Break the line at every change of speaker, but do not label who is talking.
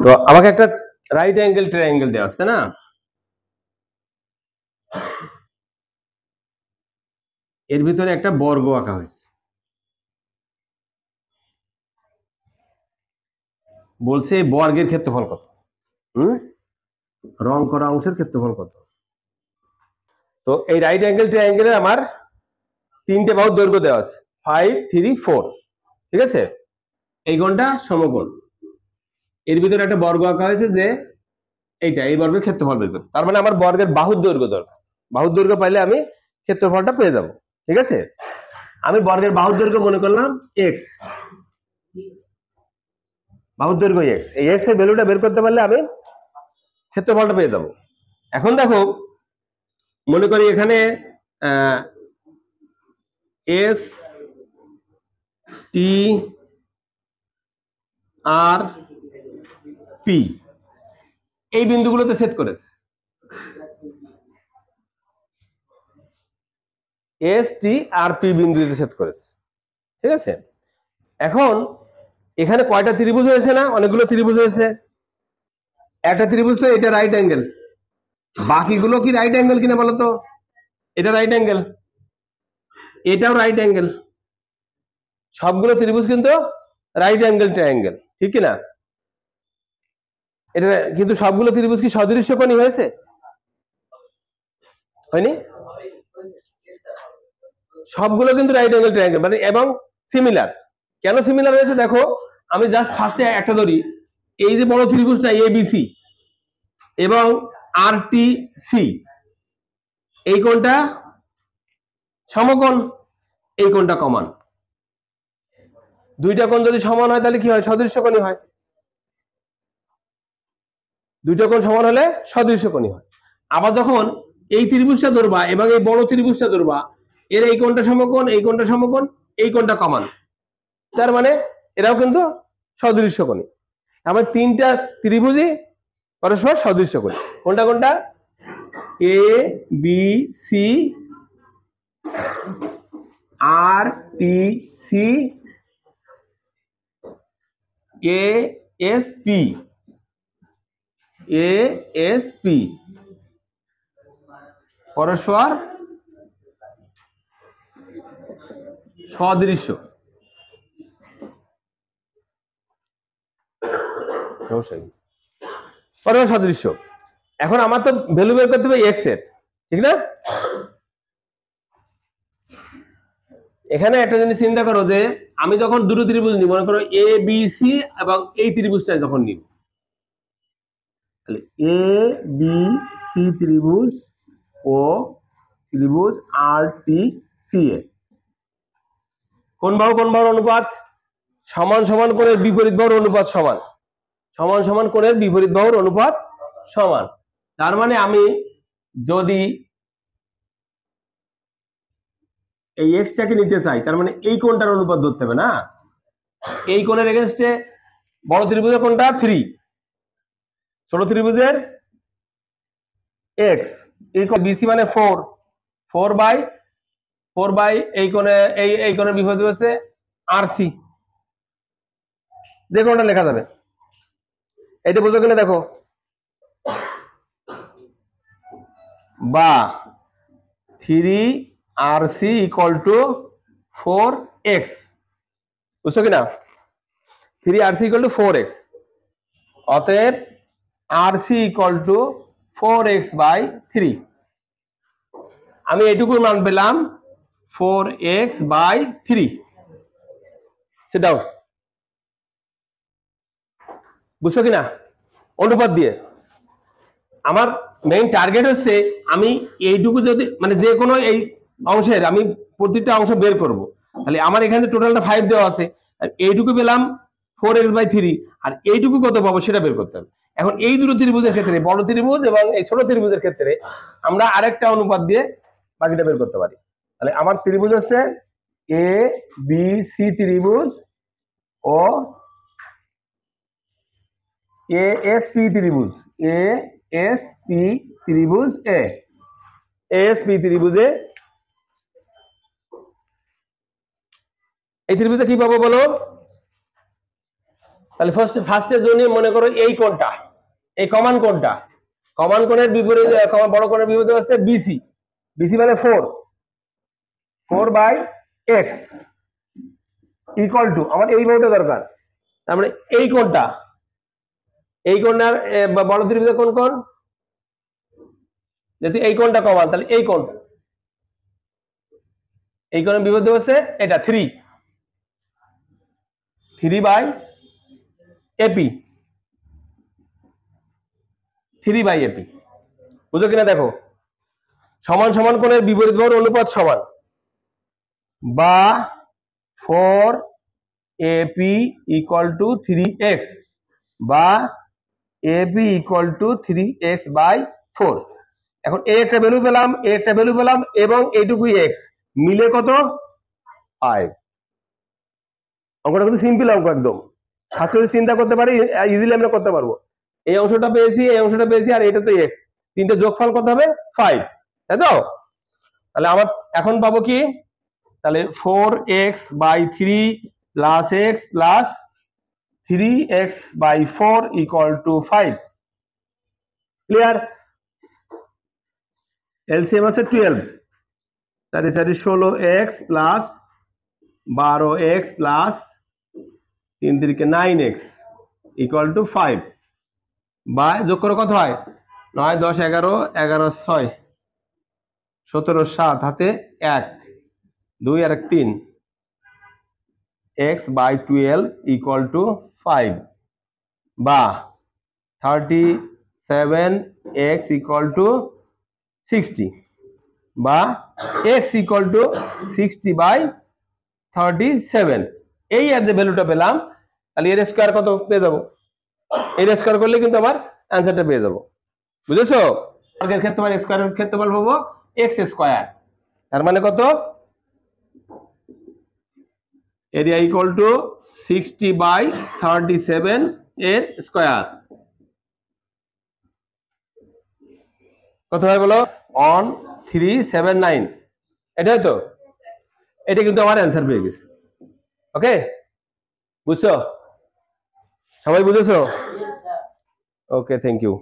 তো আমাকে একটা রাইট অ্যাঙ্গেল ট্রায়াঙ্গেল দেওয়া আছে না, এর ভিতরে একটা বর্গ আঁকা হয়েছে, বলছে এই বর্গের ক্ষেত্রফল কত, রং করা অংশের ক্ষেত্রফল কত। তো এই রাইট অ্যাঙ্গেল ট্রায়াঙ্গেলে আমার তিনটে বাহুর দৈর্ঘ্য দেওয়া আছে 5, 3, 4, ঠিক আছে। এই কোণটা সমকোণ, এর ভিতরে একটা বর্গ আঁকা হয়েছে যে এইটা, এই বর্গের ক্ষেত্রফল বের করতে। তার মানে আমার বর্গের বাহুর দৈর্ঘ্য দরকার, বাহুর দৈর্ঘ্য পাইলে আমি ক্ষেত্রফলটা পেয়ে যাব, ঠিক আছে। আমি বর্গের বাহুর দৈর্ঘ্য মনে করলাম এক্স, বাহুর দৈর্ঘ্য এক্স, এই এক্স এর ভ্যালুটা বের করতে পারলে আমি ক্ষেত্রফলটা পেয়ে যাব। এখন দেখো, মনে করি এখানে এস টি আর পি এই বিন্দুগুলোতে ছেদ করেছে, এস টি আর পি বিন্দুতে ছেদ করেছে, ঠিক আছে। এখন এখানে কয়টা ত্রিভুজ হয়েছে না, অনেকগুলো ত্রিভুজ হয়েছে। একটা ত্রিভুজ তো এটা রাইট অ্যাঙ্গেল, বাকিগুলো কি রাইট অ্যাঙ্গেল কিনা বলো তো? এটা রাইট অ্যাঙ্গেল, এটাও রাইট অ্যাঙ্গেল, সবগুলো ত্রিভুজ কিন্তু রাইট অ্যাঙ্গেল ট্রায়াঙ্গেল, ঠিক কিনা? এটা কিন্তু সবগুলো ত্রিভুজ কি সদৃশ্যকোণী হয়েছে? হয়নি, সবগুলো কিন্তু রাইট অ্যাঙ্গেল ট্রায়াঙ্গেল মানে এবং সিমিলার। কেন সিমিলার হয়েছে দেখো, আমি জাস্ট ফার্স্টে একটা ধরি, এই যে বড় ত্রিভুজটা এবিসি এবং আর টি সি, এই কোণটা সমকোণ, এই কোণটা কমান। দুইটা কোণ যদি সমান হয় তাহলে কি হয়? সদৃশ্যকোণী হয়। দুইটা কোণ সমান হলে সদৃশ্যকোণী হয়। আবার যখন এই ত্রিভুজটা ধরবা এবং এই বড় ত্রিভুজটা ধরবা, এর এই কোণটা সমকোণ, এই কোণটা সমকোণ, এই কোণটা কমান, তার মানে এরাও কিন্তু সদৃশ্যকোণী। আমার তিনটা ত্রিভুজই পরস্পর সদৃশ্যকোণী। কোনটা কোনটা? এ বি সি আর T C A S P, A S P পরস্পর সদৃশ্য। পরস্পর সদৃশ্য। এখন আমার তো ভ্যালু বের করতে হবে এক্স এর, ঠিক না? এখানে একটা জিনিস চিন্তা করো যে আমি যখন দুটো ত্রিভুজ নিই, মনে করো এ বি সি এবং এই ত্রিভুজটা যখন নিব, তাহলে এ বি সি ত্রিভুজ ও ত্রিভুজ আর টি সি এ কোন বাহুর অনুপাত সমান সমান কোণের বিপরীত বাহুর অনুপাত সমান, সমান সমান কোণের বিপরীত বাহুর অনুপাত সমান। তার মানে আমি যদি এই এক্সটাকে নিতে চাই, তার মানে এই কোণটার অনুপাত ধরতে হবে না। এই কোণের এগেইনস্টে বড় ত্রিভুজের কোণটা 3, ছোট ত্রিভুজের x, এই কোণ বিসি মানে 4, 4 বাই এই কোণে এই কোণের বিপরীত হচ্ছে আরসি, যে কোণটা লেখা যাবে। এটা বুঝো কিনা দেখো, বা 3RC = 4x, বুঝছো কিনা? 3RC = 4x, অতএব RC = 4x/3। আমি এটুকু মান পেলাম 4x/3। সেটাও বুঝছো কিনা? অনুপাত দিয়ে আমার মেইন টার্গেট হচ্ছে আমি এইটুকু যদি মানে যে কোনো এই অংশের আমি প্রতিটা অংশ বের করব, তাহলে আমার এখানে টোটালটা 5 দেওয়া আছে, আর এইটুকু পেলাম 4x/3, আর এইটুকু কত পাবো সেটা বের করতে হবে। এখন এই দুটো ত্রিভুজের ক্ষেত্রে, বড় ত্রিভুজ এবং এই ছোট ত্রিভুজের ক্ষেত্রে আমরা আরেকটা অনুপাত দিয়ে বাকিটা বের করতে পারি। তাহলে আমার ত্রিভুজ হচ্ছে এ বি সি ত্রিভুজ ও এ এস পি ত্রিভুজ, এ এস পি ত্রিভুজ এ এস পি ত্রিভুজে এই ত্রিভুজে কি পাবো বলো? তাহলে ফার্স্টের জন্য মনে করো এই কোণটা, এই কমান কোণটা, কমান কোণের বিপরীত, বড় কোণের বিপরীত হচ্ছে বিসি। বিসি মানে 4/x ইকুয়াল টু, আমার এই বাহুটা দরকার, তার মানে এই কোণটা, এই কোণটার বড় ত্রিভুজের কোন কোণ, যদি এই কোণটা কমান তাহলে এই কোণ, এই কোণের বিপরীত হচ্ছে এটা 3/AP, 3/AP, বুঝো কিনা দেখো। সমান সমান কোণের বিপরীত বাহুর অনুপাত সমান, বা 4AP ইকুয়াল টু 3x, বা AB ইকুয়াল টু 3x/4। এখন এ একটা ভ্যালু পেলাম, এ একটা ভ্যালু পেলাম, এবং এইটুকুই x মিলে কত 5। অঙ্কটা কিন্তু সিম্পল অঙ্ক, একদম সাশ্রয়ী চিন্তা করতে পারি, ইজিলি আমরা করতে পারবো। এই অংশটা পেয়েছি, এই অংশটা পেয়েছি, আর এটা তো x, তিনটে যোগফল কত হবে 5, তাই তো? তাহলে আমার এখন পাবো কি, তাহলে 4x/3 plus x plus 3x/4 equal to 5। Clear? LCM আছে 12, 16x plus 12x plus 3 3 9x equal to 5, বা যোগ করে কত হয় 9 10 11 11 6 17 7 হাতে 1 2 আর 3, x/12 ইকুয়াল টু 5, বা 37x ইকুয়াল টু 60, বা x ইকুয়াল টু 60/37। এই যে ভ্যালুটা পেলাম, তাহলে এর স্কয়ার কত পেয়ে যাবো, এর স্কয়ার করলে কিন্তু আমার অ্যান্সারটা পেয়ে যাবো। বুঝেছো? বর্গের ক্ষেত্রফল স্কয়ারের ক্ষেত্রফল পাবো x², তার মানে কত, এরিয়া ইকুয়াল টু 60/37 এর স্কয়ার। কত হয় বলো? 1379। এটাই তো, এটা কিন্তু আমার অ্যান্সার পেয়ে গেছে। ওকে, বুঝছো? সবাই বুঝেছো? ওকে, থ্যাংক ইউ।